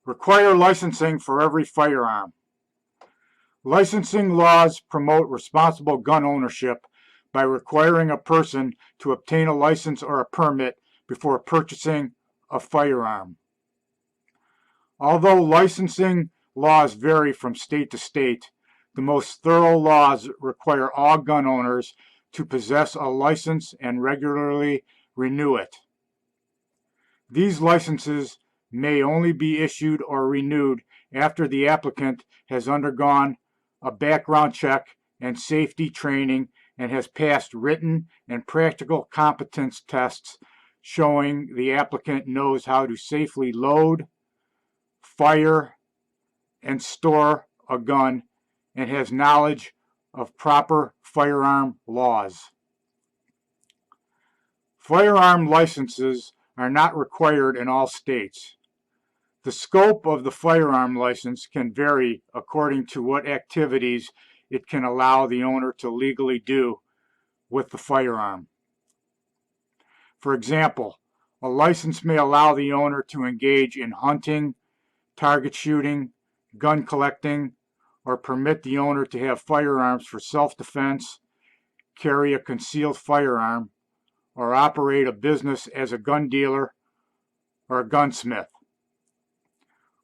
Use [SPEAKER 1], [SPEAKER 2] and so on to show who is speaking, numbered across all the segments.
[SPEAKER 1] Require licensing for every firearm. Licensing laws promote responsible gun ownership by requiring a person to obtain a license or a permit before purchasing a firearm. Although licensing laws vary from state to state, the most thorough laws require all gun owners to possess a license and regularly renew it. These licenses may only be issued or renewed after the applicant has undergone a background check and safety training and has passed written and practical competence tests showing the applicant knows how to safely load, fire, and store a gun and has knowledge of proper firearm laws. Firearm licenses are not required in all states. The scope of the firearm license can vary according to what activities it can allow the owner to legally do with the firearm. For example, a license may allow the owner to engage in hunting, target shooting, gun collecting, or permit the owner to have firearms for self-defense, carry a concealed firearm, or operate a business as a gun dealer or a gunsmith.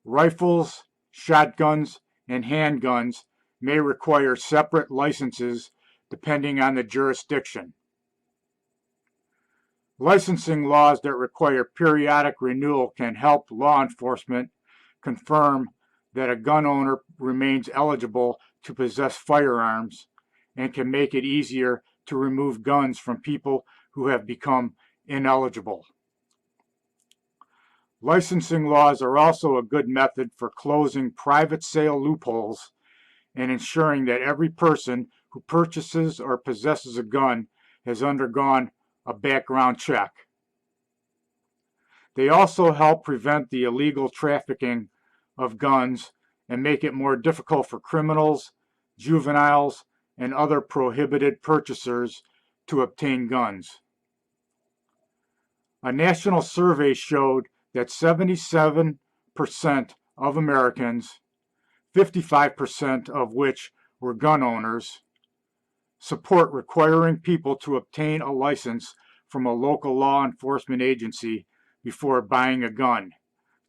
[SPEAKER 1] Rifles, shotguns, and handguns may require separate licenses depending on the jurisdiction. Licensing laws that require periodic renewal can help law enforcement confirm that a gun owner remains eligible to possess firearms and can make it easier to remove guns from people who have become ineligible. Licensing laws are also a good method for closing private sale loopholes and ensuring that every person who purchases or possesses a gun has undergone a background check. They also help prevent the illegal trafficking of guns and make it more difficult for criminals, juveniles, and other prohibited purchasers to obtain guns. A national survey showed that 77% of Americans, 55% of which were gun owners, support requiring people to obtain a license from a local law enforcement agency before buying a gun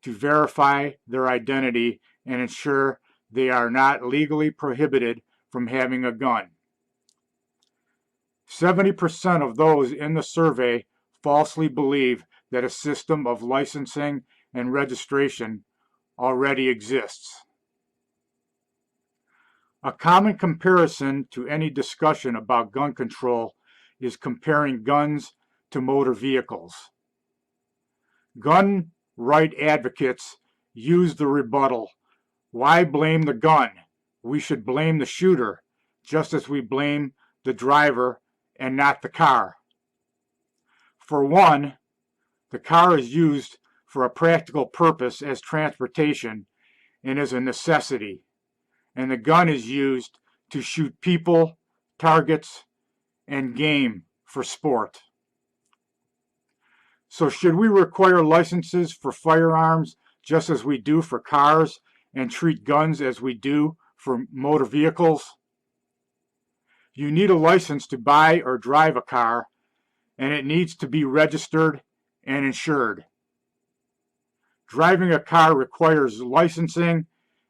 [SPEAKER 1] to verify their identity and ensure they are not legally prohibited from having a gun. 70% of those in the survey falsely believe that a system of licensing and registration already exists. A common comparison to any discussion about gun control is comparing guns to motor vehicles. Gun right advocates use the rebuttal, "Why blame the gun? We should blame the shooter, just as we blame the driver and not the car." For one, the car is used for a practical purpose as transportation and is a necessity, and the gun is used to shoot people, targets, and game for sport. So should we require licenses for firearms just as we do for cars and treat guns as we do for motor vehicles? You need a license to buy or drive a car, and it needs to be registered and insured. Driving a car requires licensing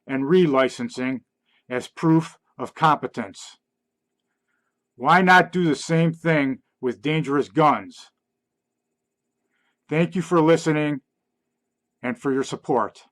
[SPEAKER 1] and relicensing as proof of competence. Why not do the same thing with dangerous guns? Thank you for listening and for your support.